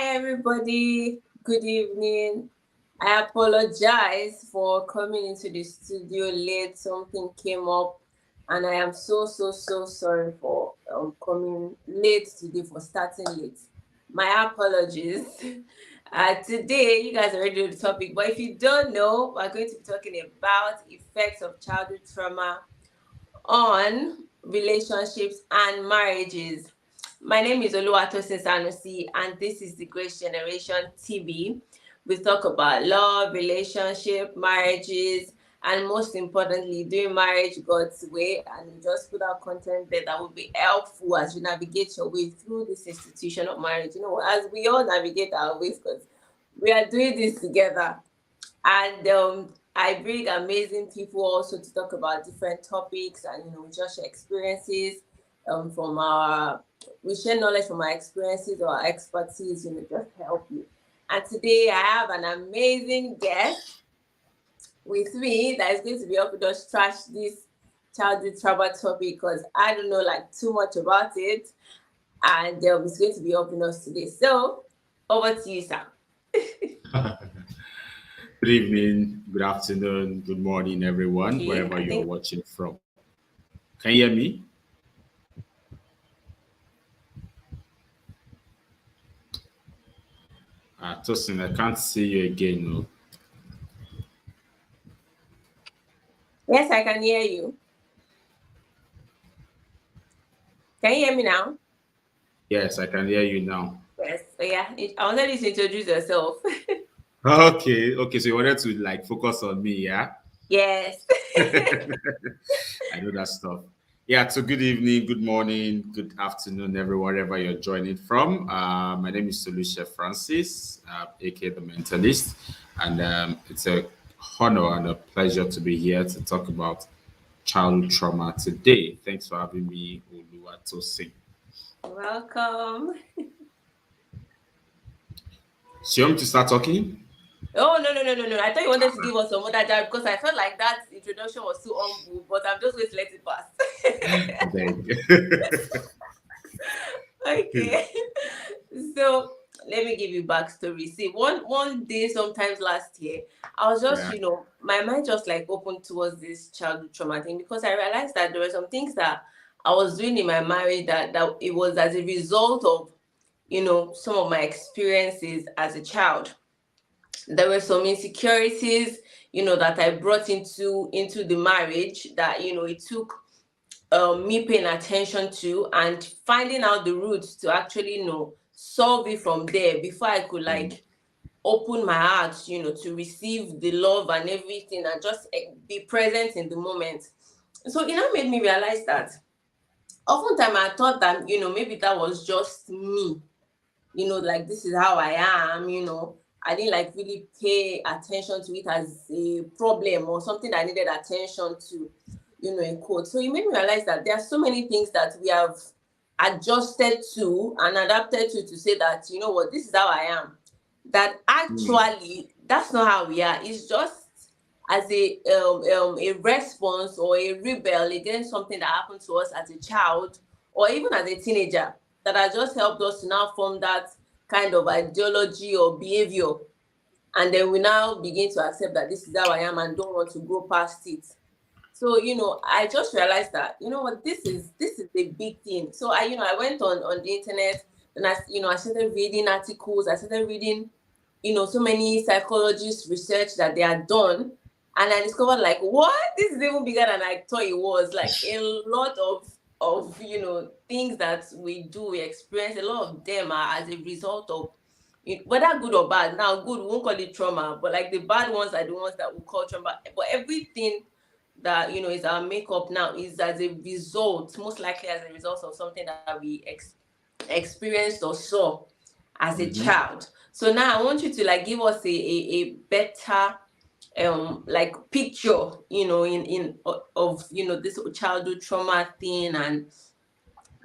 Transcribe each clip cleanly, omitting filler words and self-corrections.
Hi, everybody. Good evening. I apologize for coming into the studio late. Something came up, and I am so sorry for coming late today, for starting late. My apologies. Today, you guys already know the topic, but if you don't know, we're going to be talking about effects of childhood trauma on relationships and marriages. My name is Oluwatosin Sanusi, and this is the Grace Generation TV. We talk about love, relationship, marriages, and most importantly, doing marriage God's way. And we just put out content there that will be helpful as you navigate your way through this institution of marriage. As we all navigate our ways, because we are doing this together. And I bring amazing people also to talk about different topics, and we just share experiences from our we share knowledge from our experiences or our expertise, just to help you. And today I have an amazing guest with me that is going to be helping us trash this childhood trauma topic, because I don't know like too much about it, and he's going to be helping us today. So over to you, sir. Good evening, good afternoon, good morning, everyone, Okay, wherever I you're think watching from. Can you hear me? Tosin, I can't see you again. No. yes, I can hear you. Can you hear me now? Yes, I can hear you now. Yes. So yeah, I wanted you to introduce yourself. Okay. So you wanted to like focus on me, yeah? Yes. I know that stuff. Yeah, so good evening, good morning, good afternoon, everyone, wherever you're joining from. My name is Solution Francis, aka The Mentalist, and it's a honor and a pleasure to be here to talk about childhood trauma today. Thanks for having me, Oluwatosin. Welcome. So you want me to start talking? Oh no. I thought you wanted to give us some other job, because I felt like that introduction was too humble, but I'm just going to let it pass. Beg. Okay. So let me give you backstory. See, one day, sometimes last year, I was just, Yeah. my mind just like opened towards this childhood trauma thing, because I realized that there were some things that I was doing in my marriage that it was as a result of, some of my experiences as a child. There were some insecurities, that I brought into the marriage, that, it took me paying attention to and finding out the roots to actually solve it from there, before I could Mm. like open my heart, to receive the love and everything, and just be present in the moment. So made me realize that oftentimes I thought that maybe that was just me, like this is how I am. I didn't like really pay attention to it as a problem or something that I needed attention to, in quote. So it made me realize that there are so many things that we have adjusted to and adapted to say that, what, this is how I am. That Mm. actually, that's not how we are. It's just as a response or a rebel against something that happened to us as a child or even as a teenager, that has just helped us to now form that kind of ideology or behavior. And then we now begin to accept that this is how I am and don't want to go past it. So, I just realized that, what, this is a big thing. So I went on the internet, and I started reading articles, I started reading, so many psychologists research that they had done. And I discovered like, what? This is even bigger than I thought it was. Like a lot of things that we do, we experience, a lot of them are as a result of whether good or bad. Now, good, we won't call it trauma, but like the bad ones are the ones that we call trauma. But everything that is our makeup now is as a result, most likely as a result of something that we experienced or saw as a Mhm. child. So now I want you to like give us a better like picture, in of this childhood trauma thing, and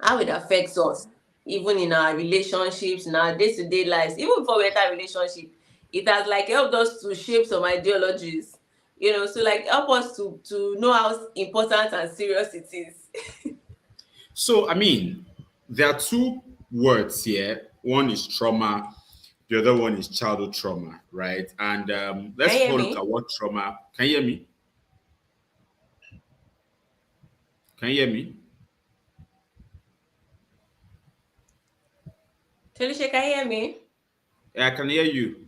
how it affects us, even in our relationships, in our day-to-day lives, even before we enter a relationship. It has like helped us to shape some ideologies, so like help us to know how important and serious it is. So, I mean, there are two words here. One is trauma, The other one is childhood trauma, right? And let's Can you hear look me? at what trauma. Can you hear me? Can you hear me? Toluche, can you hear me? Yeah, I can hear you.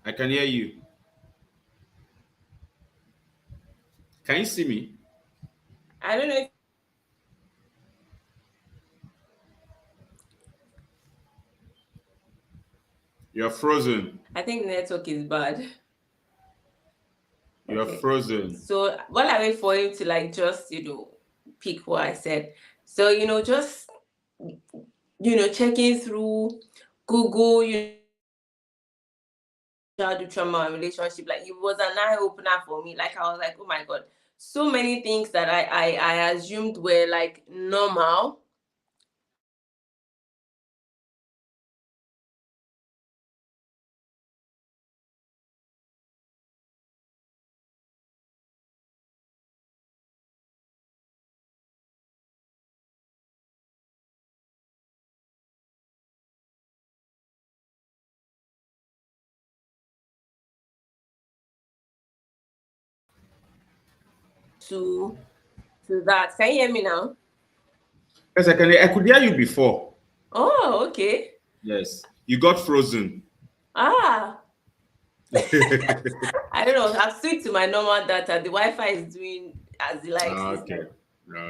I can hear you. Can you see me? I don't know if You're frozen. I think the network is bad. You're Okay. frozen. So while I wait for him to like just, pick what I said. So, just checking through Google, childhood trauma and relationship, like it was an eye opener for me. Like I was like, oh my god, so many things that I assumed were like normal. To that. Can you hear me now? Yes, I can. I could hear you before. Oh, okay. Yes, you got frozen. Ah, I don't know. I've switched to my normal data. The Wi-Fi is doing as it likes this Okay. time.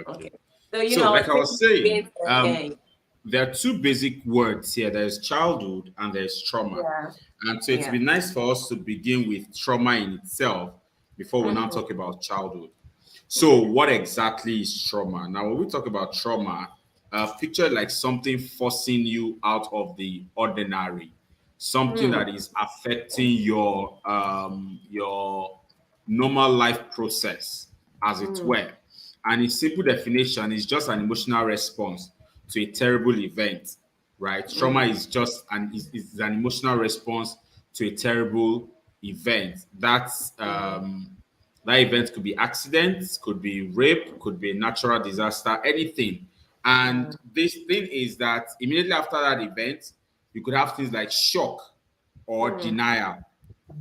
Okay. Okay. So So, I like was I was saying, saying, yeah, there are two basic words here. There's childhood and there's trauma. yeah, And so it'd yeah. be nice for us to begin with trauma in itself before we now Mhm. talk about childhood. So, what exactly is trauma? Now, when we talk about trauma, picture like something forcing you out of the ordinary, something Hmm. that is affecting your normal life process, as it Hmm. were. And in simple definition, is just an emotional response to a terrible event, right? Trauma Hmm. is just is an emotional response to a terrible event. That event could be accidents, could be rape, could be natural disaster, anything. Hmm. And this thing is that immediately after that event, you could have things like shock or Hmm. denial.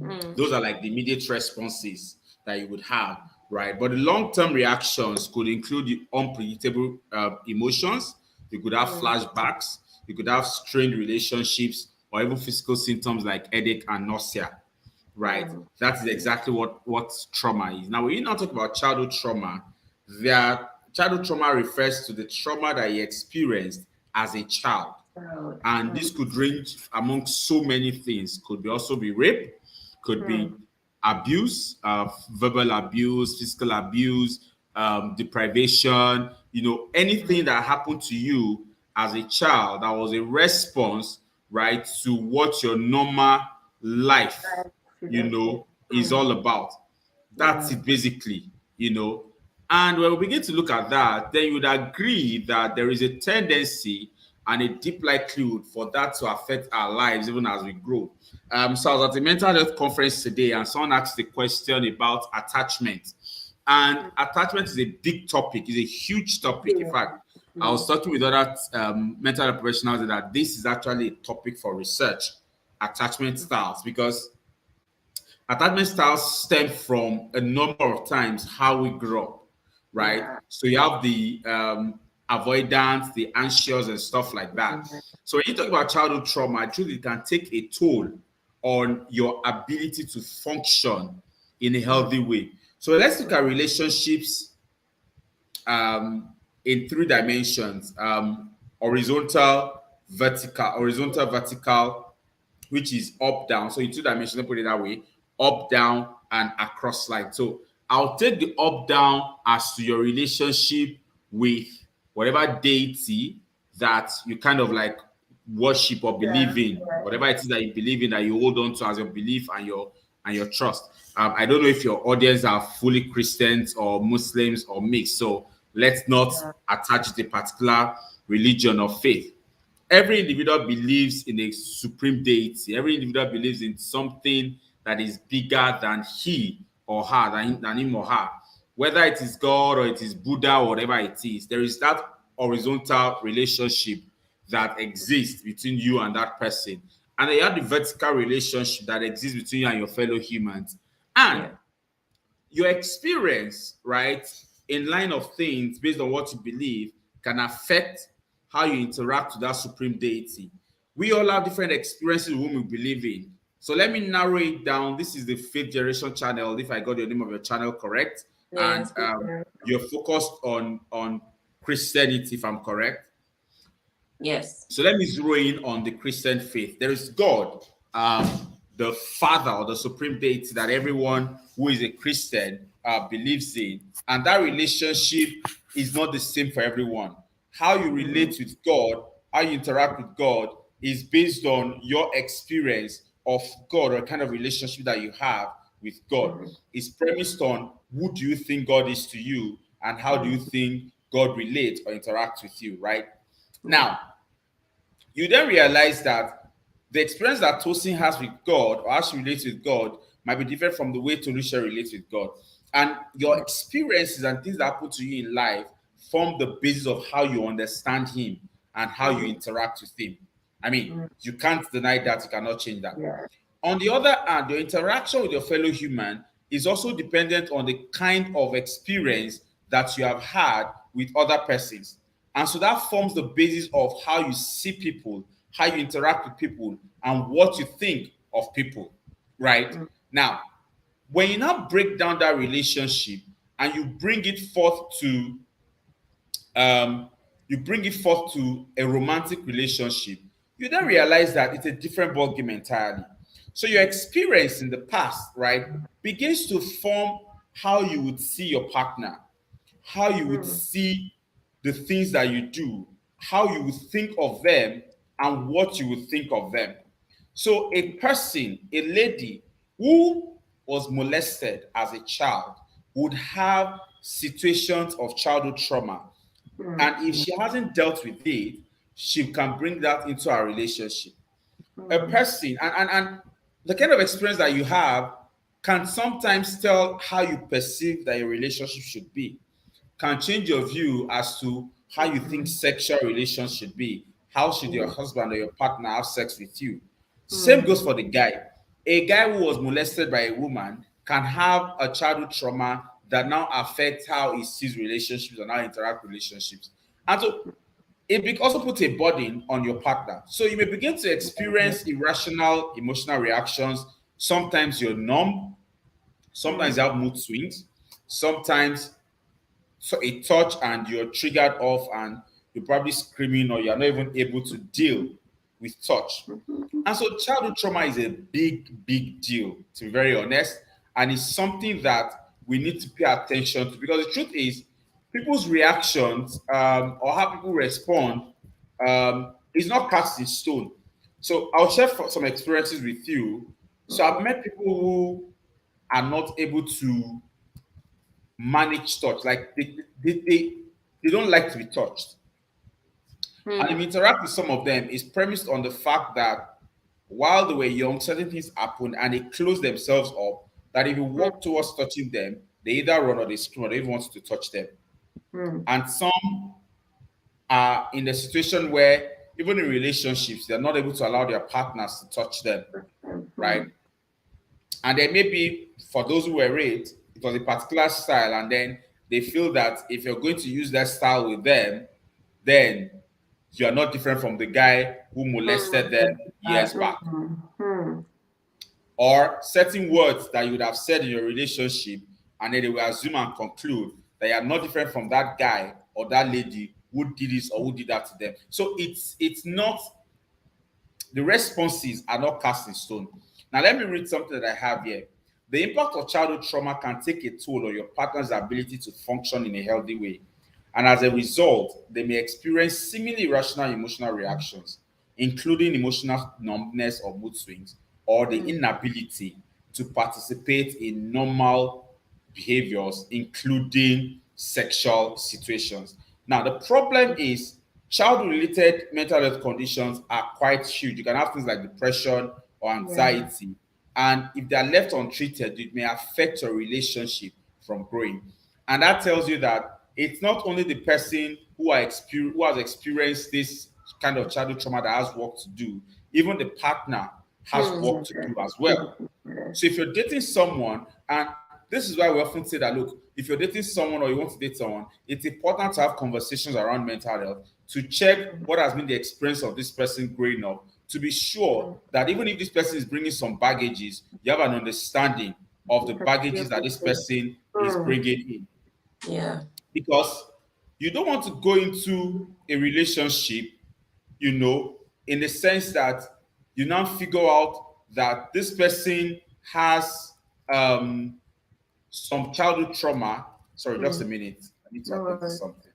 Hmm. Those are like the immediate responses that you would have, right? But the long-term reactions could include the unpredictable emotions. You could have Hmm. flashbacks. You could have strained relationships, or even physical symptoms like headache and nausea, right? Hmm. That is exactly what trauma is. Now, when you now talk about childhood trauma, their childhood trauma refers to the trauma that you experienced as a child, Proud. and Hmm. this could range among so many things. Could be also be rape, could Hmm. be abuse, verbal abuse, physical abuse, deprivation. Anything that happened to you as a child that was a response, right, to what your normal life, That should have been. is Hmm. all about. That's Yeah. it basically. And when we begin to look at that, then you would agree that there is a tendency and a deep likelihood for that to affect our lives even as we grow. So I was at a mental health conference today, and someone asked a question about attachment. And attachment is a big topic, is a huge topic. In Yeah. fact, I Hmm. was talking with other mental health professionals that this is actually a topic for research, attachment styles, because attachment styles stem from a number of times how we grew up, right? Yeah. So you have the avoidance, the anxious, and stuff like that. Yeah. So when you talk about childhood trauma, truly it can take a toll on your ability to function in a Hmm. healthy way. So let's look at relationships um, in three dimensions: horizontal, vertical, which is up down. So in two dimensions, let me put it that way: up down and across line. So I'll take the up down as to your relationship with whatever deity that you kind of like worship or Yeah. believe in, whatever it is that you believe in, that you hold on to as your belief and your trust. I don't know if your audience are fully Christians or Muslims or mixed, so let's not Yeah. attach the particular religion or faith. Every individual believes in a supreme deity. Every individual believes in something that is bigger than he or her, than him or her. Whether it is God or it is Buddha or whatever it is, there is that horizontal relationship that exists between you and that person. And then you have the vertical relationship that exists between you and your fellow humans. And Yeah. your experience, right, in line of things based on what you believe can affect how you interact with that supreme deity. We all have different experiences whom we believe in. So let me narrow it down. This is the Fifth Generation channel, if I got the name of your channel correct. And Yes. Good to you're focused on Christianity, if I'm correct. Yes. So let me zero in on the Christian faith. There is God, the Father or the supreme deity that everyone who is a Christian believes in. And that relationship is not the same for everyone. How you relate with God, how you interact with God is based on your experience of God or kind of relationship that you have with God. It's premised on who do you think God is to you and how do you think God relates or interacts with you, right? Now, you then realize that the experience that Tosin has with God or how she relates with God might be different from the way Tolusha relates with God. And your experiences and things that happen to you in life form the basis of how you understand Him and how you interact with Him. I mean, you can't deny that, you cannot change that. Yeah. On the other hand, your interaction with your fellow human is also dependent on the kind of experience that you have had with other persons. And so that forms the basis of how you see people, how you interact with people, and what you think of people, right? Now, when you now break down that relationship and um, you bring it forth to a romantic relationship, you then realize that it's a different ballgame entirely. So your experience in the past, right, begins to form how you would see your partner, how you would see the things that you do, how you would think of them, and what you would think of them. So a person, a lady who was molested as a child would have situations of childhood trauma. And if she hasn't dealt with it, she can bring that into our relationship. A person, and the kind of experience that you have can sometimes tell how you perceive that your relationship should be, can change your view as to how you think sexual relations should be. How should your husband or your partner have sex with you? Same goes for the guy. A guy who was molested by a woman can have a childhood trauma that now affects how he sees relationships and how he interacts with relationships. And so it also puts a burden on your partner. So you may begin to experience irrational emotional reactions. Sometimes you're numb, sometimes you have mood swings, sometimes so a touch and you're triggered off and you're probably screaming or you're not even able to deal with touch. And so childhood trauma is a big, big deal, to be very honest. And it's something that we need to pay attention to because the truth is, people's reactions or how people respond is not cast in stone. So I'll share some experiences with you. So I've met people who are not able to manage touch. Like they don't like to be touched. And if you interact with some of them, it's premised on the fact that while they were young, certain things happened and they closed themselves up. That if you walk towards touching them, they either run or they scream or they even want to touch them. And some are in the situation where even in relationships, they're not able to allow their partners to touch them, right? And then maybe for those who were raped, it was a particular style, and then they feel that if you're going to use that style with them, then you're not different from the guy who molested them years back. Or certain words that you would have said in your relationship, and then they will assume and conclude that you're not different from that guy or that lady who did this or who did that to them. So it's not, the responses are not cast in stone. Now let me read something that I have here. The impact of childhood trauma can take a toll on your partner's ability to function in a healthy way. And as a result, they may experience seemingly irrational emotional reactions, including emotional numbness or mood swings, or the inability to participate in normal behaviors, including sexual situations. Now, the problem is child-related mental health conditions are quite huge. You can have things like depression or anxiety, and if they are left untreated, it may affect your relationship from growing. And that tells you that it's not only the person who has experienced this kind of childhood trauma that has work to do, even the partner has work to do as well. So if you're dating someone, and this is why we often say that, look, if you're dating someone or you want to date someone, it's important to have conversations around mental health to check what has been the experience of this person growing up, to be sure that even if this person is bringing some baggages, you have an understanding of the baggages that this person is bringing in. Yeah. Because you don't want to go into a relationship, in the sense that you now figure out that this person has some childhood trauma. Sorry, just a minute. I need to attend to something.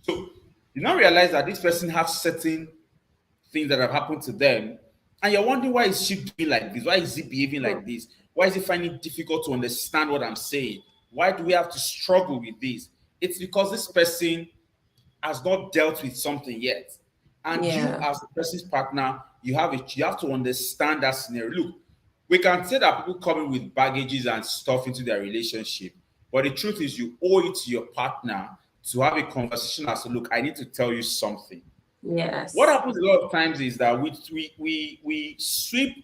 So you now realize that this person has certain things that have happened to them, and you're wondering, why is she doing like this? Why is he behaving like this? Why is he finding it difficult to understand what I'm saying? Why do we have to struggle with this? It's because this person has not dealt with something yet. And you, as the person's partner, you have to understand that scenario. Look, we can say that people come in with baggages and stuff into their relationship, but the truth is, you owe it to your partner to have a conversation as to, look, I need to tell you something. Yes. What happens a lot of times is that we sweep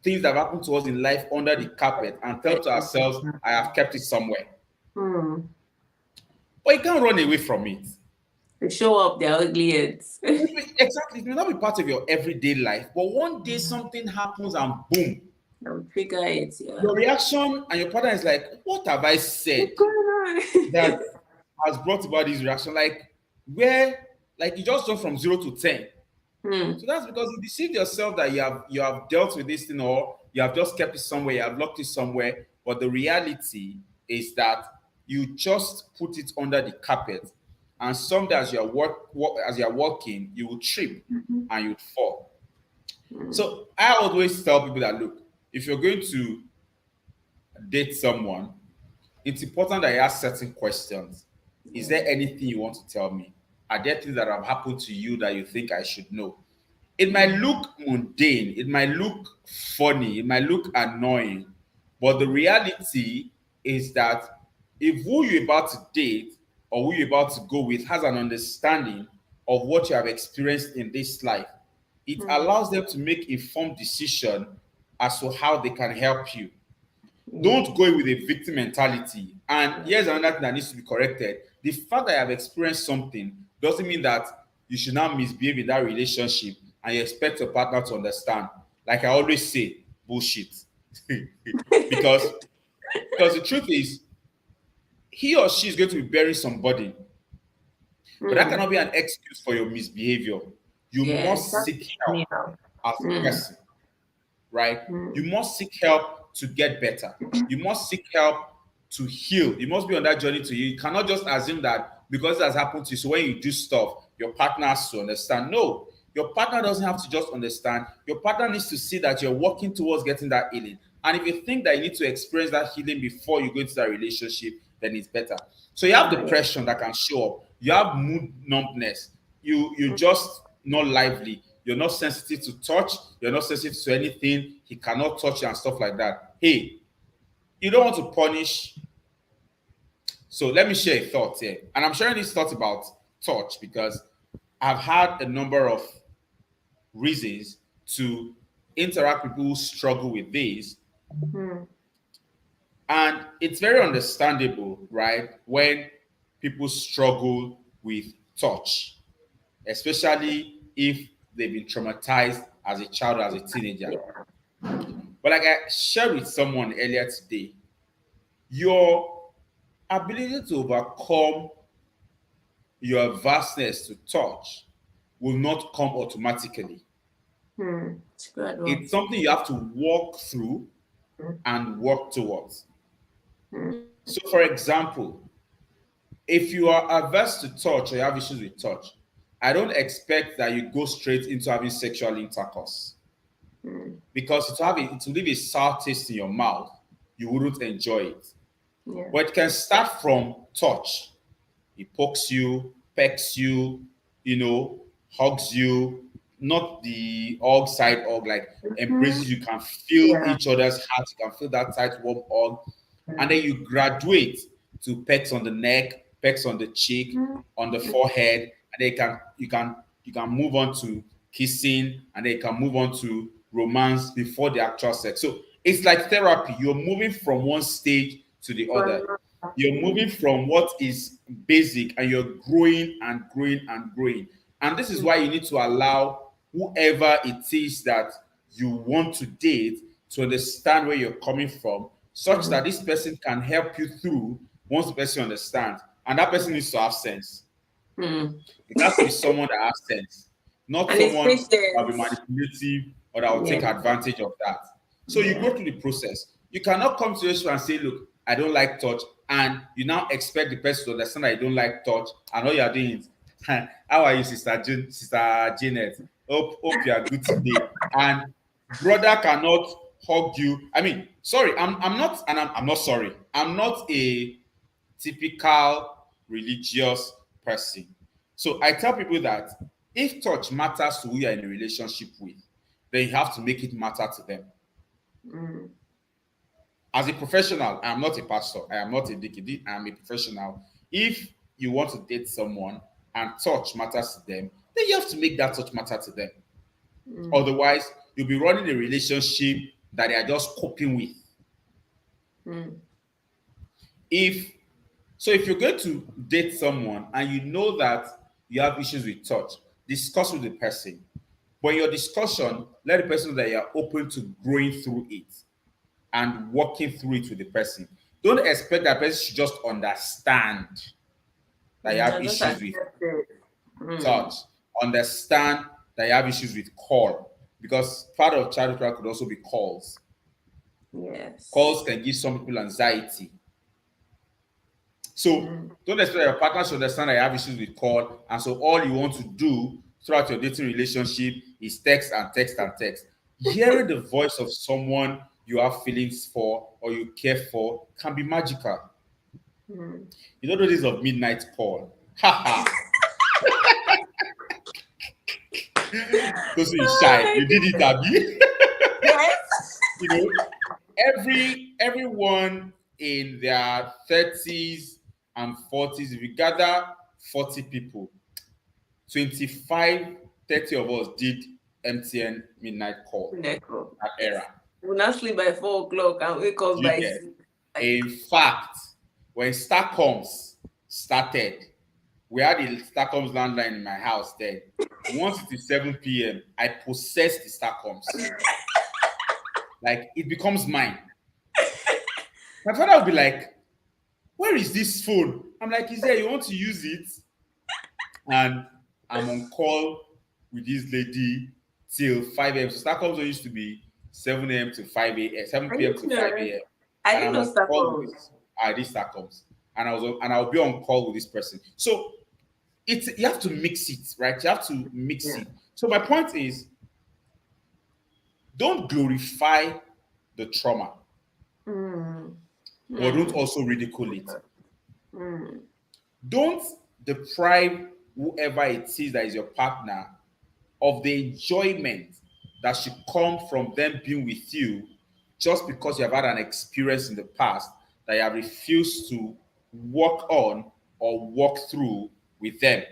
things that happen to us in life under the carpet and tell to ourselves, I have kept it somewhere. But you can't run away from it. To show up their ugly heads. Exactly. It may not be part of your everyday life, but one day something happens and boom. I'll trigger it. Yeah. Your reaction and your partner is like, what have I said that has brought about this reaction? Like, where, like, you just jump from 0 to 10. So that's because you deceived yourself that you have dealt with this thing, or you have just kept it somewhere, you have locked it somewhere. But the reality is that you just put it under the carpet, and someday as you're walking, you will trip and you'd fall. So I always tell people that, look, if you're going to date someone, it's important that you ask certain questions. Is there anything you want to tell me? Are there things that have happened to you that you think I should know? It might look mundane, it might look funny, it might look annoying, but the reality is that if who you're about to date or who you're about to go with has an understanding of what you have experienced in this life, it allows them to make informed decision as to how they can help you. Don't go with a victim mentality. And here's another thing that needs to be corrected. The fact that you have experienced something doesn't mean that you should not misbehave in that relationship and you expect your partner to understand. Like I always say, bullshit. because the truth is, he or she is going to be bearing some burden. But that cannot be an excuse for your misbehavior. You must seek help as a person, right? You must seek help to get better. You must seek help to heal. You must be on that journey to heal. You cannot just assume that because it has happened to you, so when you do stuff, your partner has to understand. No, your partner doesn't have to just understand. Your partner needs to see that you're working towards getting that healing. And if you think that you need to experience that healing before you go into that relationship, then it's better. So you have depression that can show up. You have mood numbness. You just not lively. You're not sensitive to touch. You're not sensitive to anything. He cannot touch you and stuff like that. Hey, you don't want to punish. So let me share a thought here. And I'm sharing this thought about touch because I've had a number of reasons to interact with people who struggle with this. And it's very understandable, right, when people struggle with touch, especially if they've been traumatized as a child or as a teenager. But like I shared with someone earlier today, your ability to overcome your vastness to touch will not come automatically. It's something you have to walk through and work towards. So, for example, if you are averse to touch or you have issues with touch, I don't expect that you go straight into having sexual intercourse because it will leave a sour taste in your mouth. You wouldn't enjoy it. But it can start from touch. He pokes you, pecks you, hugs you, not the hug side hug, like Mhm. embraces. You can feel Yeah. each other's heart. You can feel that tight, warm hug, and then you graduate to pecks on the neck, pecks on the cheek, Mhm. on the forehead, and then you can move on to kissing, and then you can move on to romance before the actual sex. So it's like therapy. You're moving from one stage to the other. You're moving from what is basic and you're growing and growing and growing. And this is why you need to allow whoever it is that you want to date to understand where you're coming from, such that this person can help you through once the person understands. And that person needs to have sense. Mm. It has to be someone that has sense, not And it's someone that will be patience. manipulative or that will take Yeah. advantage of that. So you Yeah. go through the process. You cannot come to the and say, "Look, I don't like touch," and you now expect the person to understand that you don't like touch, and all you are doing is, "How are you, Sister Janet? Hope you are good today." And brother cannot hug you. I mean, sorry, I'm not, and I'm not sorry. I'm not a typical religious person. So I tell people that if touch matters to who you're in a relationship with, then you have to make it matter to them. Mm. As a professional, I am not a pastor, I am not a deacon, I am a professional. If you want to date someone and touch matters to them, then you have to make that touch matter to them. Mm. Otherwise, you'll be running a relationship that they are just coping with. Mm. If So if you're going to date someone and you know that you have issues with touch, discuss with the person. When your discussion, let the person know that you're open to growing through it and working through it with the person. Don't expect that person should just understand that you Mm. have I just issues with accepted. Mm. touch. Understand that you have issues with call. Because part of childhood trauma could also be calls. Yes. Calls can give some people anxiety. So Mm. don't expect your partner to understand that you have issues with call, and so all you want to do throughout your dating relationship is text and text and text. Hearing the voice of someone you have feelings for or you care for can be magical. Mm. You know the days of midnight call. Ha ha. Those who is Oh shy. my You did it, God. Abby. Yes. You know, everyone in their 30s and 40s, if you gather 40 people, 25, 30 of us did MTN midnight call Neko. that era. We'll not sleep by 4 o'clock and wake up Do you by get? 6. Like, In fact, when Starcoms started, we had the Starcoms landline in my house then. Once it is 7 p.m., I possess the Starcoms. Like it becomes mine. My father would be like, "Where is this phone?" I'm like, "Is there? You want to use it?" And I'm on call with this lady till 5 a.m. So Starcoms used to be 7 a.m. to 5 a.m., I 7 p.m. didn't to know. 5 a.m. I And didn't I'm know on stuff call with on. this this Starcoms. And I'll be on call with this person. So it's you have to mix it, right? You have to mix Yeah. it. So my point is don't glorify the trauma, Mm. but don't Mm. also ridicule it. Mm. Don't deprive whoever it is that is your partner of the enjoyment that should come from them being with you just because you have had an experience in the past that you have refused to work on or walk through with them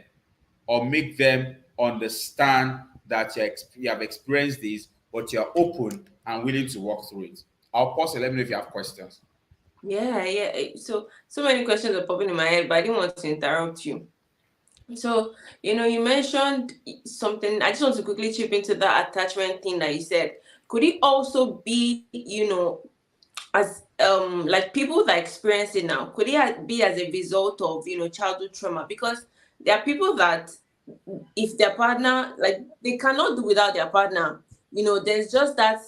or make them understand that you have experienced this, but you're open and willing to walk through it. I'll pause and let me know if you have questions. Yeah, yeah. So many questions are popping in my head, but I didn't want to interrupt you. So, you mentioned something. I just want to quickly chip into that attachment thing that you said. Could it also be, as like people that experience it now, could it be as a result of, childhood trauma? Because there are people that if their partner, like, they cannot do without their partner. There's just that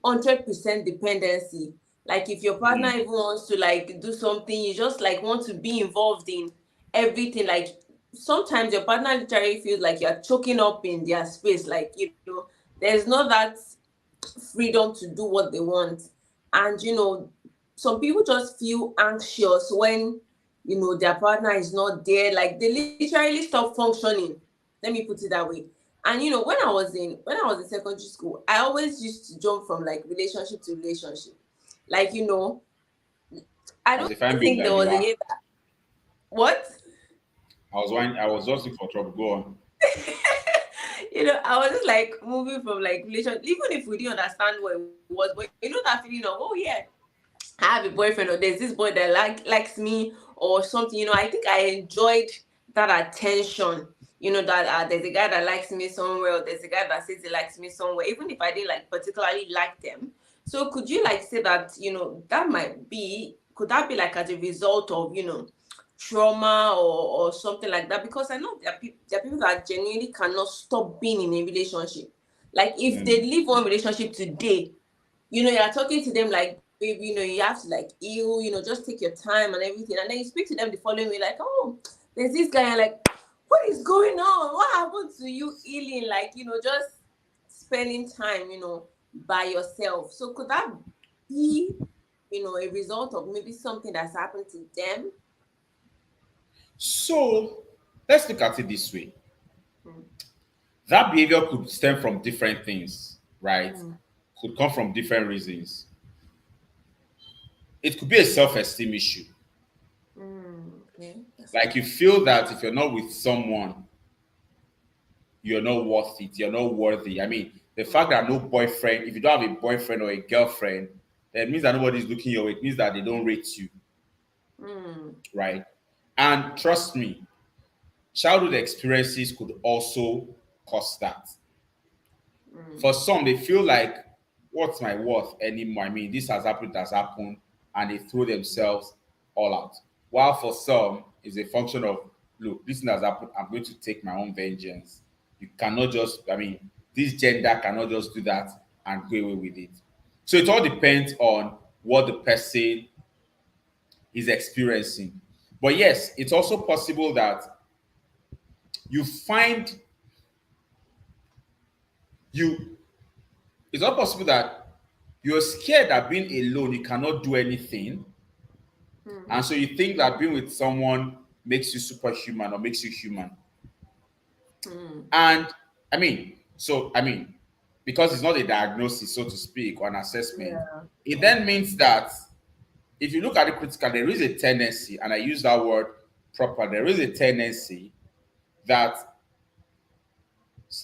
100% dependency. Like if your partner Mm, even wants to like do something, you just like want to be involved in everything. Like sometimes your partner literally feels like you're choking up in their space. Like, there's not that freedom to do what they want. And some people just feel anxious when their partner is not there. Like they literally stop functioning. Let me put it that way. And when I was in secondary school, I always used to jump from like relationship to relationship. Like, I As don't if I'm being think like there you was a are. year that, what? I was just looking for trouble. Go on. I was just like moving from like relation, even if we didn't understand what it was, but that feeling of, oh yeah, I have a boyfriend, or there's this boy that likes me or something. I think I enjoyed that attention. That there's a guy that likes me somewhere, or there's a guy that says he likes me somewhere, even if I didn't like particularly like them. So could you like say that could that be like as a result of trauma or something like that? Because I know there are people that genuinely cannot stop being in a relationship. Like if they Mm. leave one relationship today, you're talking to them like, babe, you have to like heal, just take your time and everything. And then you speak to them the following way, like, oh, there's this guy, and like, what is going on? What happened to you healing? Like, just spending time, by yourself. So could that be, a result of maybe something that's happened to them? So let's look at it this way. Mm, That behavior could stem from different things, right? mm, Could come from different reasons. It could be a self-esteem issue. okay, that's Like fine. you feel that if you're not with someone, you're not worth it, you're not worthy. I mean, the fact that no boyfriend, if you don't have a boyfriend or a girlfriend, that means that nobody's looking your way. It means that they don't rate you, Mm, right? And trust me, childhood experiences could also cause that. mm, For some, they feel like, what's my worth anymore? I mean, this has happened, and they throw themselves all out. While for some, it's a function of, look, this thing has happened, I'm going to take my own vengeance. You cannot just, I mean, this gender cannot just do that and go away with it. So it all depends on what the person is experiencing. But yes, it's also possible that you find you it's not possible that you're scared that being alone you cannot do anything, and so you think that being with someone makes you superhuman or makes you human. mm, And I mean, because it's not a diagnosis, so to speak, or an assessment, yeah, it then means that if you look at it critically, there is a tendency, and I use that word proper, there is a tendency that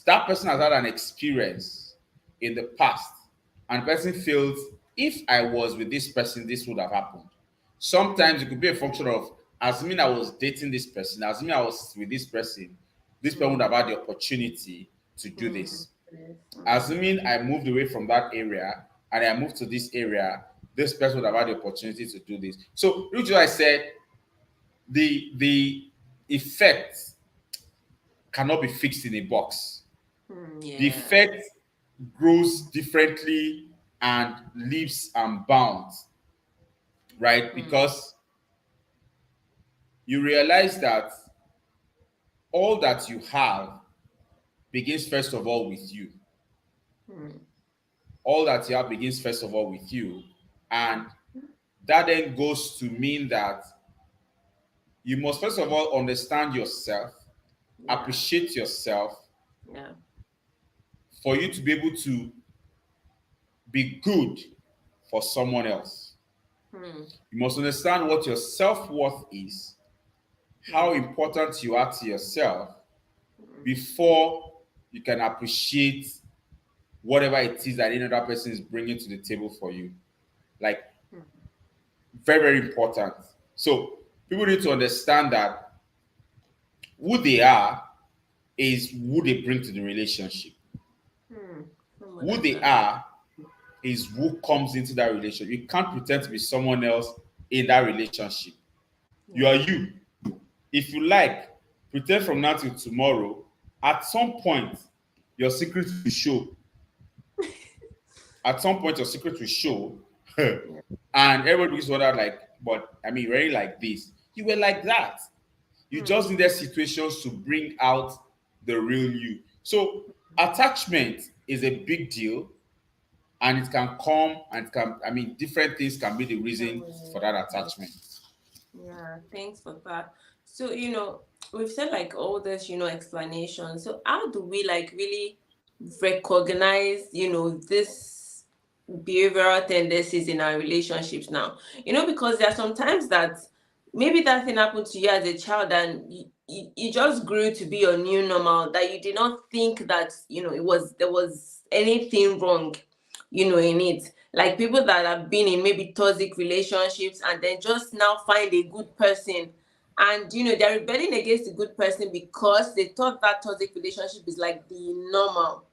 that person has had an experience in the past, and the person feels, if I was with this person, this would have happened. Sometimes it could be a function of, assuming I was dating this person, assuming I was with this person would have had the opportunity to do mm, this. yes, Assuming I moved away from that area and I moved to this area, this person would have had the opportunity to do this. So, which I said, the effect cannot be fixed in a box. The yeah, effect grows differently and leaps and bounds, right? mm, Because you realize that all that you have begins first of all with you. mm, All that you have begins first of all with you. And that then goes to mean that you must first of all understand yourself, yeah, appreciate yourself, yeah, for you to be able to be good for someone else. mm, You must understand what your self worth is, how mm, important you are to yourself, mm, before you can appreciate whatever it is that another person is bringing to the table for you. Like, mm, very, very important. So, people need to understand that who they are is who they bring to the relationship. mm. From what Who I they can. are is who comes into that relationship. You can't pretend to be someone else in that relationship. You are Yeah. you. If you like, pretend from now till tomorrow. At some point, your secret will show. At some point, your secret will show. Yeah. And everybody begins to wonder, like, but I mean, really like this. You were like that. You just Mm, needed situations to bring out the real you. So, attachment is a big deal, and it can come and it can, I mean, different things can be the reason for that yeah. attachment. Yeah. Thanks for that. So, we've said like all this, explanation. So how do we like really recognize, this behavioral tendencies in our relationships now? Because there are sometimes that maybe that thing happened to you as a child and you just grew to be your new normal, that you did not think that, there was anything wrong, in it. Like people that have been in maybe toxic relationships and then just now find a good person, and they're rebelling against the good person because they thought that toxic relationship is like the normal.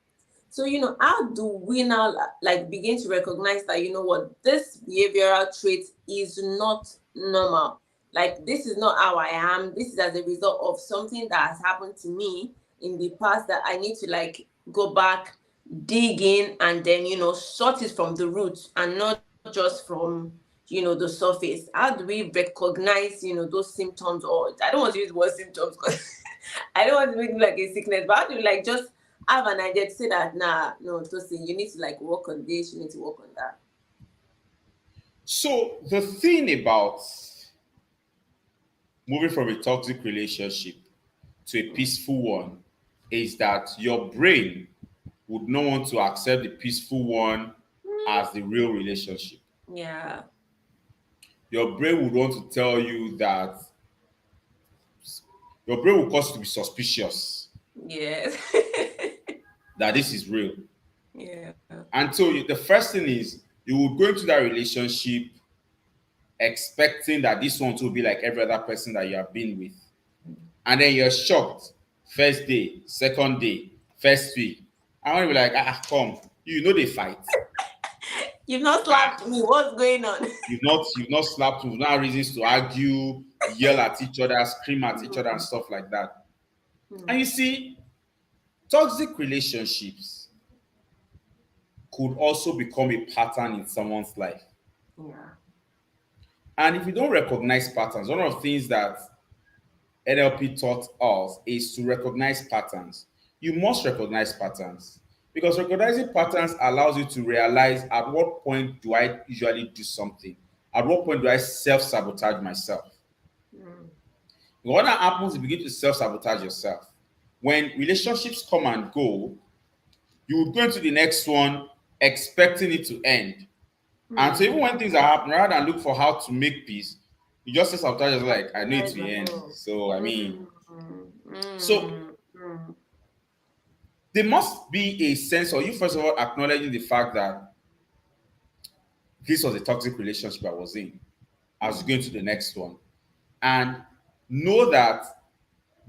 So how do we now like begin to recognize that, what, this behavioral trait is not normal? Like this is not how I am. This is as a result of something that has happened to me in the past that I need to like go back, dig in, and then sort it from the root and not just from the surface. How do we recognize those symptoms? Or I don't want to use the word symptoms because I don't want to make it like a sickness, but how do you like just have an idea to say that, nah, no, Tosin, you need to like work on this, you need to work on that? So the thing about moving from a toxic relationship to a peaceful one is that your brain would not want to accept the peaceful one as the real relationship. Yeah. Your brain would want to tell you that your brain will cause you to be suspicious Yes. that this is real. Yeah. And so the first thing is you will go into that relationship expecting that this one will be like every other person that you have been with. And then you're shocked. First day, second day, first week. I want to be like, come, you know they fight. You've not Ah, slapped me. What's going on? you've not slapped, you've not had reasons to argue, yell at each other, scream at each other, and stuff like that. And you see, toxic relationships could also become a pattern in someone's life. Yeah. And if you don't recognize patterns, one of the things that NLP taught us is to recognize patterns. You must recognize patterns because recognizing patterns allows you to realize at what point do I usually do something? At what point do I self sabotage myself? Mm. What that happens, you begin to self sabotage yourself. When relationships come and go, you would go into the next one expecting it to end. And so even when things are happening, rather than look for how to make peace, you just say sabotage yourself like, I know it I will end. know. So I mean, so Mm. Mm. there must be a sense, or you first of all acknowledging the fact that this was a toxic relationship I was in as you go into the next one. And know that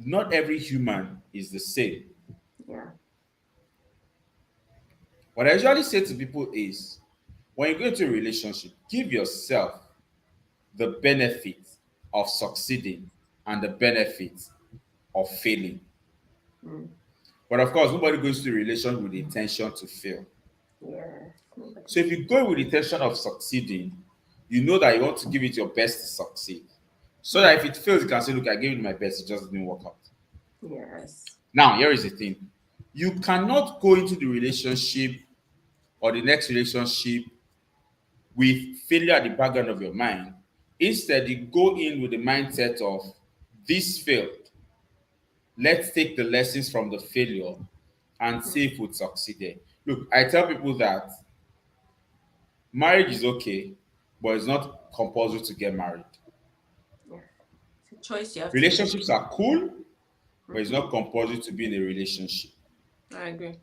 not every human is the same. Yeah. What I usually say to people is when you go into a relationship, give yourself the benefit of succeeding and the benefit of failing. Mm. But of course, nobody goes to a relationship with the intention to fail. Yes. Nobody. So if you go with the intention of succeeding, you know that you want to give it your best to succeed. So that if it fails, you can say, look, I gave it my best, it just didn't work out. Yes. Now, here is the thing. You cannot go into the relationship or the next relationship with failure at the background of your mind. Instead, you go in with the mindset of this failed. Let's take the lessons from the failure and see if we succeeded. Look, I tell people that marriage is okay, but it's not compulsory to get married. Yeah. It's a choice you have to make. Relationships are cool, but it's Mm-hmm. not compulsory to be in a relationship. I agree.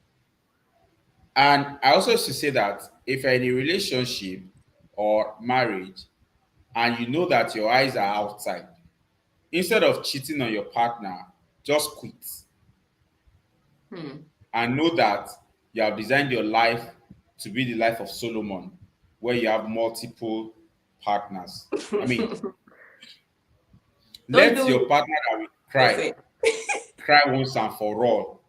And I also used to say that if you're in a relationship or marriage and you know that your eyes are outside, instead of cheating on your partner, just quit Hmm. and know that you have designed your life to be the life of Solomon, where you have multiple partners. I mean, Don't let your do partner that will cry, it. cry once and for all,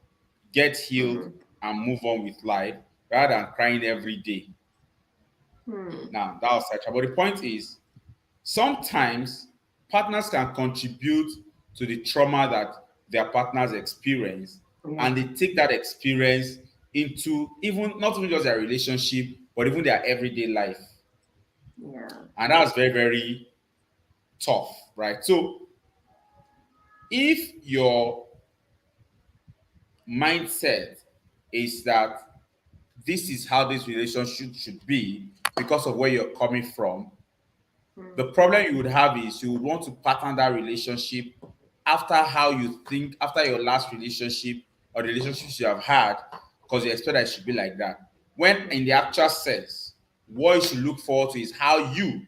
get healed Mm. and move on with life rather than crying every day. Hmm. Now, that was such. But the point is, sometimes partners can contribute to the trauma that their partners experience, Yeah. and they take that experience into even not even just their relationship, but even their everyday life. Yeah. And that's very, very tough, right? So if your mindset is that this is how this relationship should be because of where you're coming from, the problem you would have is you would want to pattern that relationship after how you think after your last relationship or the relationships you have had, because you expect that it should be like that. When in the actual sense, what you should look forward to is how you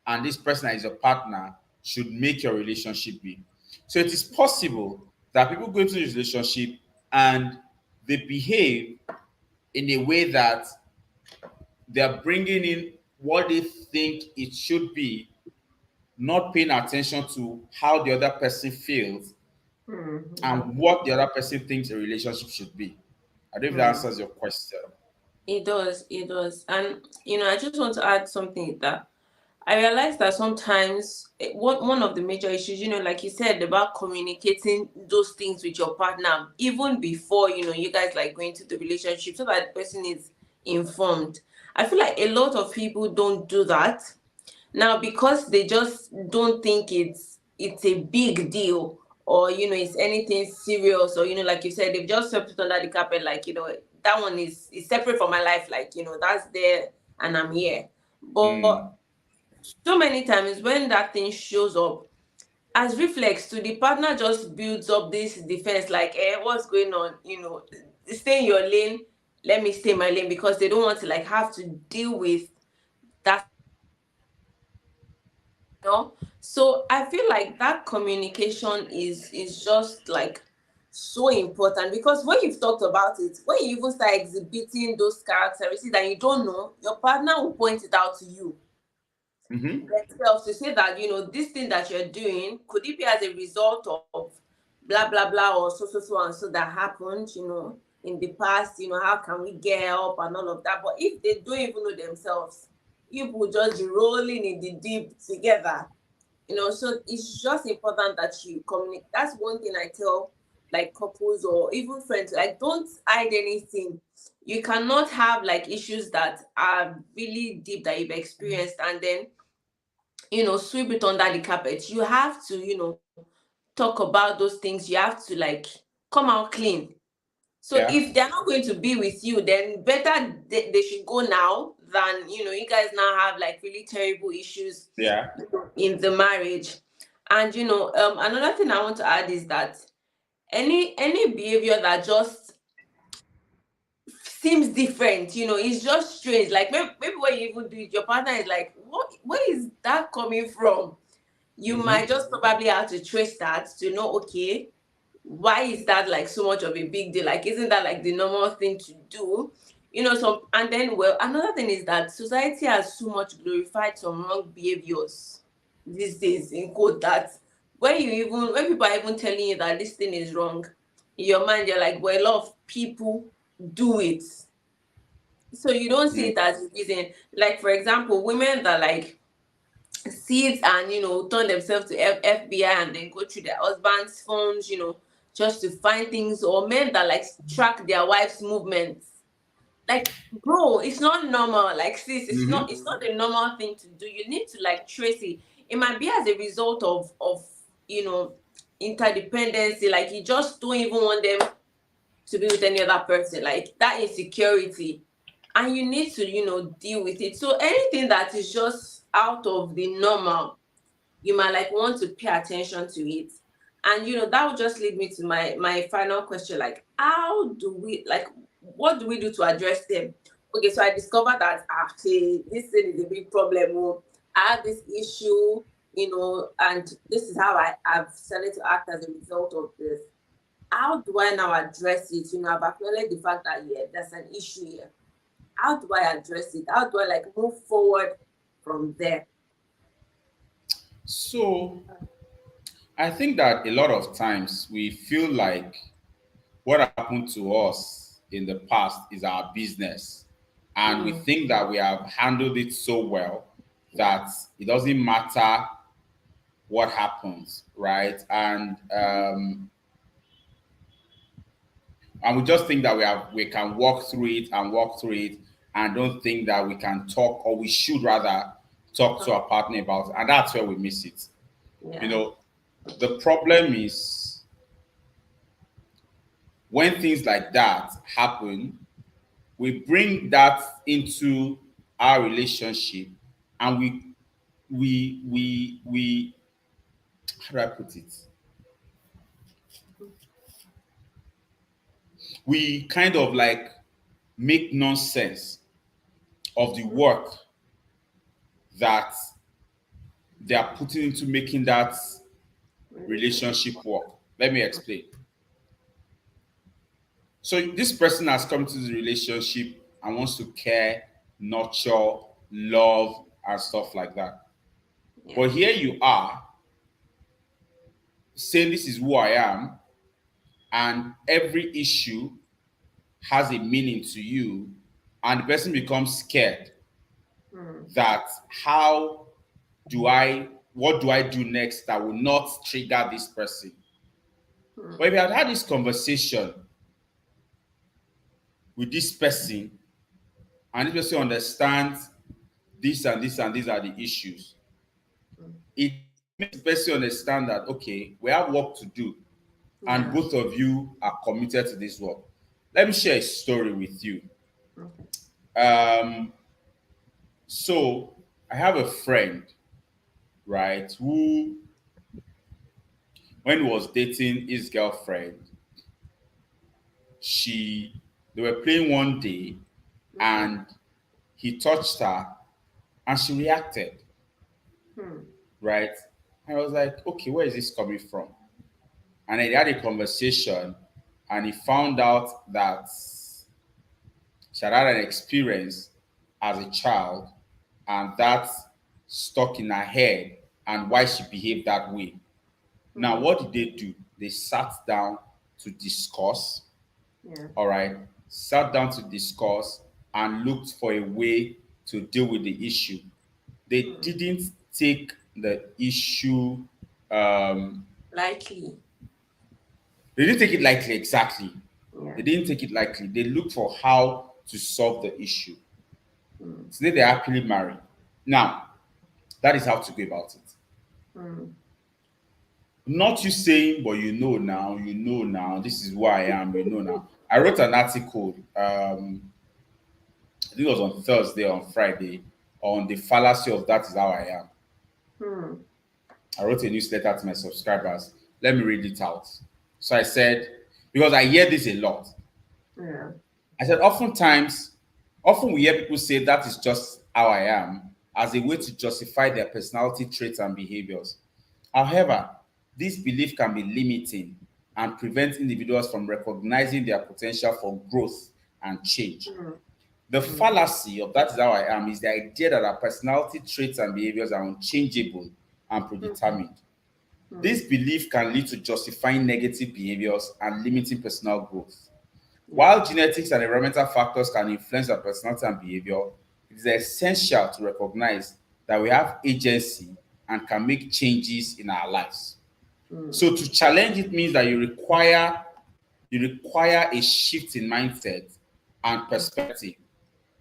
and this person that is your partner should make your relationship be. So it is possible that people go into this relationship and they behave in a way that they're bringing in what they think it should be, not paying attention to how the other person feels and what the other person thinks a relationship should be. I don't know if that answers your question. It does, it does. And I just want to add something that I realized that sometimes one of the major issues, like you said, about communicating those things with your partner, even before, you guys like going to the relationship, so that the person is informed. I feel like a lot of people don't do that now because they just don't think it's a big deal, or it's anything serious, or like you said, they've just swept it under the carpet, like that one is separate from my life, like that's there and I'm here. But so many times when that thing shows up as reflex to the partner, just builds up this defense, like, what's going on, stay in your lane, let me stay in my lane, because they don't want to like have to deal with that. So I feel like that communication is just like so important, because when you've talked about it, when you even start exhibiting those characteristics that you don't know, your partner will point it out to you themselves to say that this thing that you're doing, could it be as a result of blah blah blah, or so and so that happened in the past, how can we get help and all of that. But if they don't even know themselves, you will just be rolling in the deep together. So it's just important that you communicate. That's one thing I tell like couples or even friends, like, don't hide anything. You cannot have like issues that are really deep that you've experienced and then sweep it under the carpet. You have to talk about those things. You have to like come out clean. So if they're not going to be with you, then better they should go now than you guys now have like really terrible issues in the marriage. And another thing I want to add is that any behavior that just seems different, it's just strange. Like maybe when you even do it, your partner is like, where is that coming from? You might just probably have to trace that to know, okay, why is that like so much of a big deal? Like, isn't that like the normal thing to do? So, and then, well, another thing is that society has so much glorified some wrong behaviors these days, in quote, that when people are even telling you that this thing is wrong, in your mind, you're like, well, a lot of people do it. So you don't see it as a reason. Like, for example, women that like sit and turn themselves to FBI and then go through their husband's phones, just to find things, or men that like track their wife's movements. Like, bro, it's not normal. Like, sis, it's not a normal thing to do. You need to like trace it. It might be as a result of interdependency. Like, you just don't even want them to be with any other person. Like, that insecurity, and you need to deal with it. So anything that is just out of the normal, you might like want to pay attention to it. And that would just lead me to my final question, like, how do we, like, what do we do to address them? Okay, so I discovered that actually this thing is a big problem. I have this issue, and this is how I've started to act as a result of this. How do I now address it? I've acknowledged the fact that there's an issue here. How do I address it? How do I like move forward from there? So I think that a lot of times we feel like what happened to us in the past is our business. And we think that we have handled it so well that it doesn't matter what happens, right? And we just think that we can walk through it and don't think that we can talk, or we should rather talk to our partner about it. And that's where we miss it. Yeah. You know, The problem is when things like that happen, we bring that into our relationship, and we how do I put it? We kind of like make nonsense of the work that they are putting into making that relationship work. Let me explain. So this person has come to the relationship and wants to care, nurture, love, and stuff like that. Yeah. But here you are saying this is who I am, and every issue has a meaning to you, and the person becomes scared that what do I do next that will not trigger this person? But if you had had this conversation with this person, and this person understands this and this and these are the issues, it makes the person understand that, okay, we have work to do, and both of you are committed to this work. Let me share a story with you. So I have a friend, right, who, when he was dating his girlfriend, they were playing one day, and he touched her, and she reacted, right? And I was like, okay, where is this coming from? And they had a conversation, and he found out that she had had an experience as a child, and that stuck in her head, and why she behaved that way. Now, what did they do? They sat down to discuss. All right, sat down to discuss and looked for a way to deal with the issue. They didn't take the issue Likely. they didn't take it lightly, exactly. Yeah. They didn't take it lightly. They looked for how to solve the issue. Today they're happily married. Now, that is how to go about it. Not you saying, but you know now, this is who I am, you know now. I wrote an article, I think it was on Thursday, on Friday, on the fallacy of that is how I am. I wrote a newsletter to my subscribers. Let me read it out. So I said, because I hear this a lot. Yeah. I said, often we hear people say that is just how I am as a way to justify their personality traits and behaviors. However, this belief can be limiting and prevent individuals from recognizing their potential for growth and change. The fallacy of that is how I am is the idea that our personality traits and behaviors are unchangeable and predetermined. This belief can lead to justifying negative behaviors and limiting personal growth. While genetics and environmental factors can influence our personality and behavior, it is essential to recognize that we have agency and can make changes in our lives. So to challenge it means that you require a shift in mindset and perspective,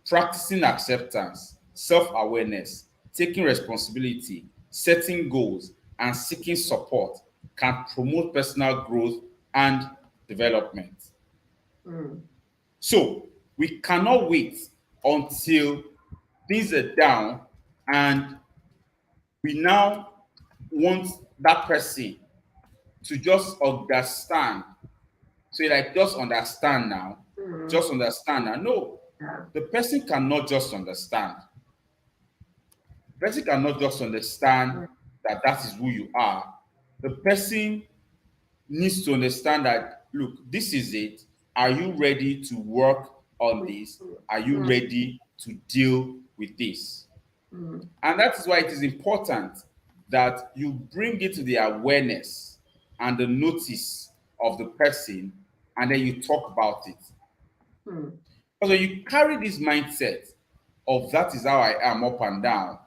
practicing acceptance, self-awareness, taking responsibility, setting goals, and seeking support can promote personal growth and development. So we cannot wait until things are down and we now want that person to just understand. So like, just understand now. Just understand now. No, the person cannot just understand. The person cannot just understand that that is who you are. The person needs to understand that, look, this is it. Are you ready to work on this? Are you ready to deal with this? And that is why it is important that you bring it to the awareness and the notice of the person, and then you talk about it. Because when you carry this mindset of that is how I am up and down,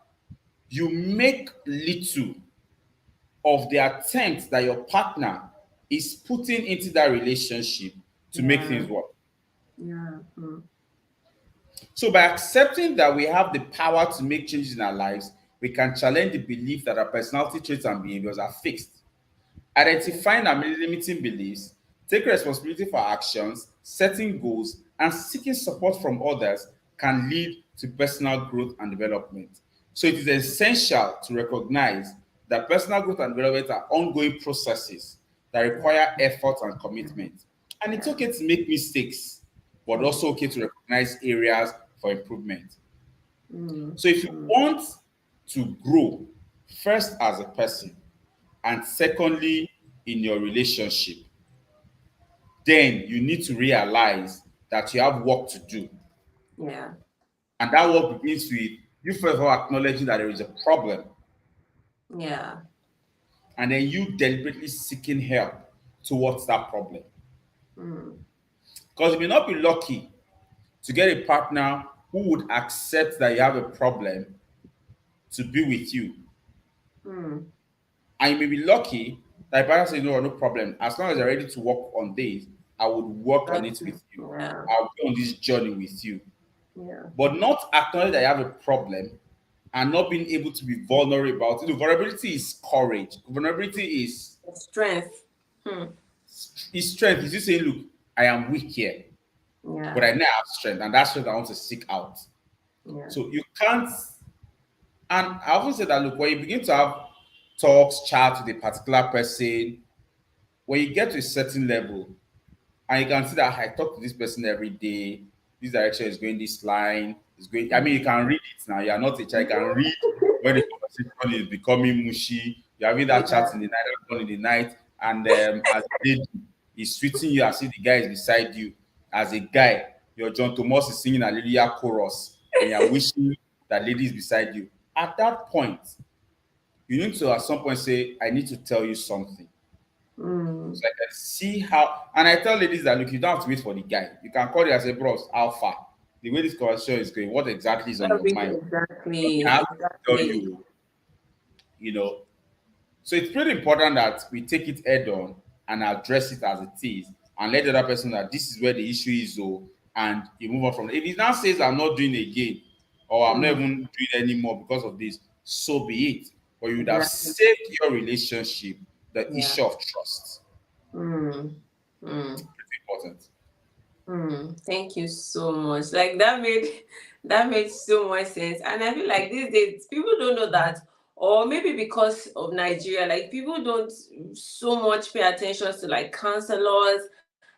you make little of the attempt that your partner is putting into that relationship to make things work. So by accepting that we have the power to make changes in our lives, we can challenge the belief that our personality traits and behaviors are fixed. Identifying and limiting beliefs, take responsibility for actions, setting goals, and seeking support from others can lead to personal growth and development. So it is essential to recognize that personal growth and development are ongoing processes that require effort and commitment. And it's okay to make mistakes, but also okay to recognize areas for improvement. Mm, So if you mm, want to grow, first as a person, and secondly in your relationship, then you need to realize that you have work to do. yeah. And that work begins with you first of all acknowledging that there is a problem, Yeah. and then you deliberately seeking help towards that problem. Mm, Because you may not be lucky to get a partner who would accept that you have a problem to be with you. mm, And you may be lucky that a partner says, no, no problem. As long as you're ready to work on this, I would work on it with you. yeah. I'll be on this journey with you. Yeah. But not acknowledge that you have a problem and not being able to be vulnerable about it. The vulnerability is courage. Vulnerability Strength. Hmm. is strength. Is you saying, look, I am weak here, but Yeah. I now have strength, and that strength I want to seek out. Yeah. So you can't. And I often say that look, when you begin to have talks, chat with a particular person, when you get to a certain level, and you can see that I talk to this person every day. This direction is going this line. Is going. I mean, you can read it now. You are not a child. You can read when the conversation is becoming mushy. You're having that Yeah. chat in the night, that call in the night, and as a lady, he's treating you as if the guy is beside you. As a guy, your John Thomas is singing a Hallelujah chorus, and you're wishing that lady is beside you. At that point, you need to at some point say, "I need to tell you something." Mm. So I can see how, and I tell ladies that look, you don't have to wait for the guy. You can call you and say, bros, how far? The way this conversation is going, what exactly is on your mind? I Exactly. have to tell Exactly. you, you know. So it's pretty important that we take it head on and address it as it is, and let the other person know that this is where the issue is, so and you move on from it. If he now says I'm not doing again, or I'm not Mm. even doing anymore because of this, so be it. But you would have Exactly. saved your relationship the Yeah. issue of trust. Mm. Mm. Pretty important. Mm. Thank you so much. Like that made so much sense. And I feel like these days people don't know that, or maybe because of Nigeria, like people don't so much pay attention to like counselors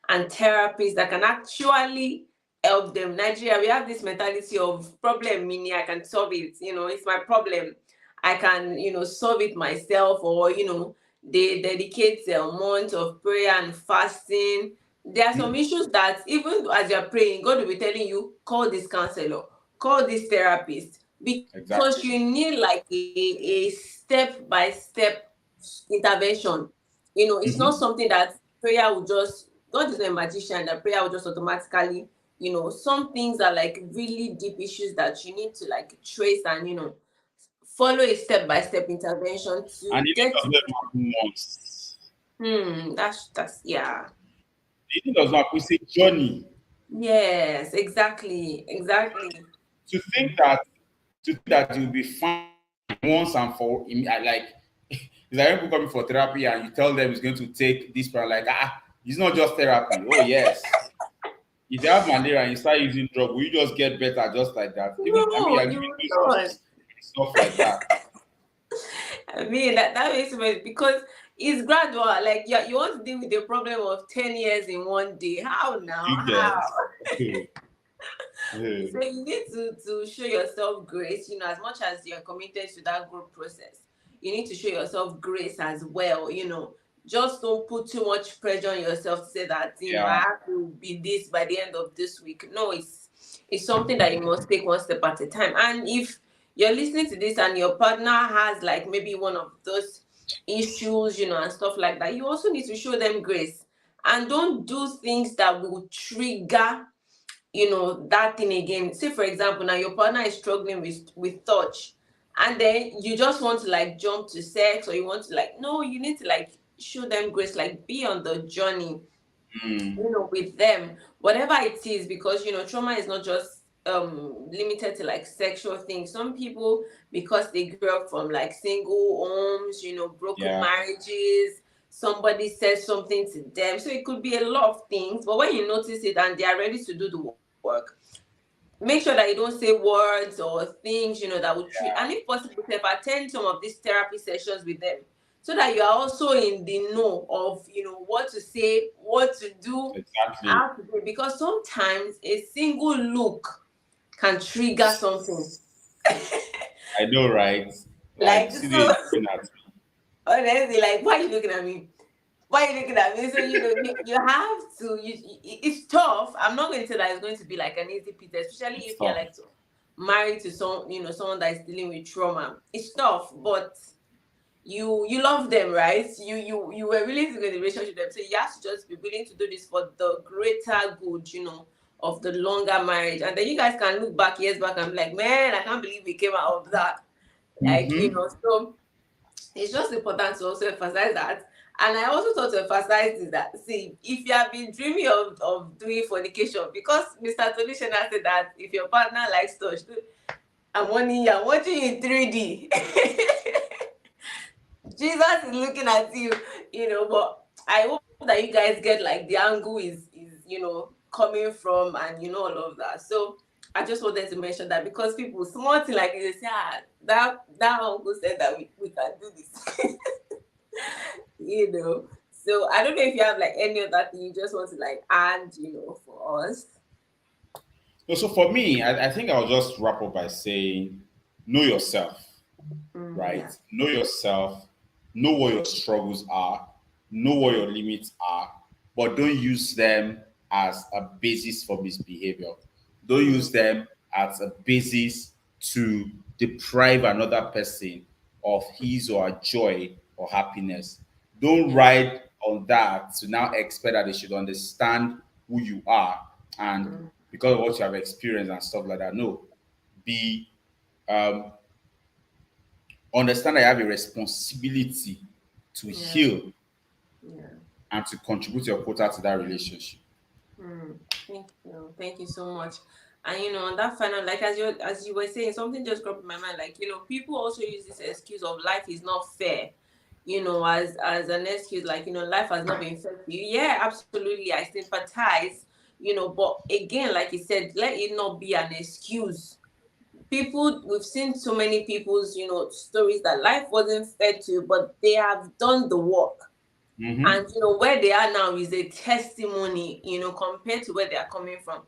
and therapists that can actually help them. Nigeria, we have this mentality of problem meaning I can solve it. It's my problem. I can, solve it myself, or they dedicate a month of prayer and fasting. There are some Mhm. issues that even as you're praying, God will be telling you, call this counselor, call this therapist, because you Exactly. need like a step by step intervention. It's not Hmm. something that prayer will just, God is not a magician that prayer will just automatically, some things are like really deep issues that you need to like trace and follow a step by step intervention And to healing get does to. not happen once. That's yeah. Healing does not happen. It's a journey. Yes, exactly. To think that you'll be fine once and for like it's like when people coming for therapy and you tell them it's going to take this part, like it's not just therapy. Oh yes. If you have malaria and you start using drug, will you just get better just like that? Even I mean No, you're you giving will not. doses, stuff like that. I mean that makes sense because it's gradual. Like you want to deal with the problem of 10 years in one day. How now? You How? get So you need to show yourself grace, as much as you're committed to that growth process. You need to show yourself grace as well. Just don't put too much pressure on yourself to say that, I yeah. have to be this by the end of this week. No, it's something that you must take one step at a time. And if you're listening to this and your partner has like maybe one of those issues, and stuff like that, you also need to show them grace. And don't do things that will trigger that thing again. Say for example, now your partner is struggling with touch, and then you just want to like jump to sex, or you want to like, no, you need to like show them grace, like be on the journey, Mm. with them, whatever it is, because trauma is not just limited to like sexual things. Some people, because they grew up from like single homes, broken Yeah. marriages, somebody says something to them. So it could be a lot of things, but when you notice it and they are ready to do the work, make sure that you don't say words or things, that would treat, and if possible, attend some of these therapy sessions with them, so that you are also in the know of, what to say, what to do, Exactly. how to do it. Because sometimes a single look can trigger something. I know, right? Like, See so, the looking at me. honestly, like, why are you looking at me? Why are you looking at me? So you have to. It's tough. I'm not going to say that it's going to be like an easy piece, especially if you're Stop. like married to someone that is dealing with trauma. It's tough, but you love them, right? You were willing to go in the relationship with them, so you have to just be willing to do this for the greater good, of the longer marriage. And then you guys can look back years back and be like, man, I can't believe we came out of that. Like, so it's just important to also emphasize that. And I also thought to emphasize is that, see, if you have been dreaming of doing fornication, because Mr. Tolishena said that if your partner likes touch, I'm watching you in 3D. Jesus is looking at you, but I hope that you guys get like the angle is coming from, and all of that. So I just wanted to mention that, because people small thing like they say, that uncle said that we can do this. So I don't know if you have like any other thing you just want to like add, for us. So for me, I think I'll just wrap up by saying, know yourself, right? Yeah. Know yourself, know what your struggles are, know what your limits are, but don't use them as a basis for misbehavior. Don't use them as a basis to deprive another person of his or her joy or happiness. Don't ride on that to now expect that they should understand who you are and because of what you have experienced and stuff like that. No, be um, understand that you have a responsibility to Yeah. heal Yeah. and to contribute your quota to that relationship. Thank you so much. And on that final, like as you were saying, something just cropped in my mind. Like, people also use this excuse of life is not fair, as an excuse, like, life has not been fair to you. Yeah, absolutely. I sympathize, but again, like you said, let it not be an excuse. We've seen so many people's, stories that life wasn't fair to, but they have done the work. Mm-hmm. And where they are now is a testimony, compared to where they are coming from.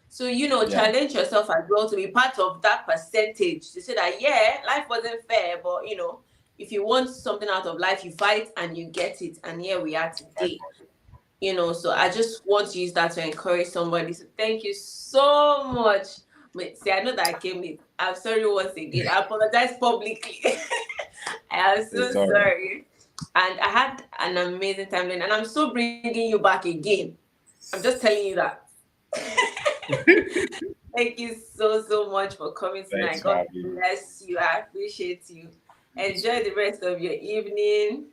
So Yeah. challenge yourself as well to be part of that percentage, to say that, yeah, life wasn't fair, but if you want something out of life, you fight and you get it. And here we are today. So I just want to use that to encourage somebody. So thank you so much. But see, I know that I came late. I'm sorry once again. I apologize publicly. I am so It's all right. sorry. And I had an amazing time then, and I'm so bringing you back again. I'm just telling you that. Thank you so much for coming Thanks tonight. for God having me. bless you. I appreciate you. Enjoy the rest of your evening.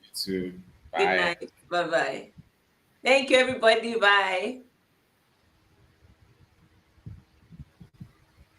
You too. Good Bye. night. Bye bye. Thank you, everybody. Bye.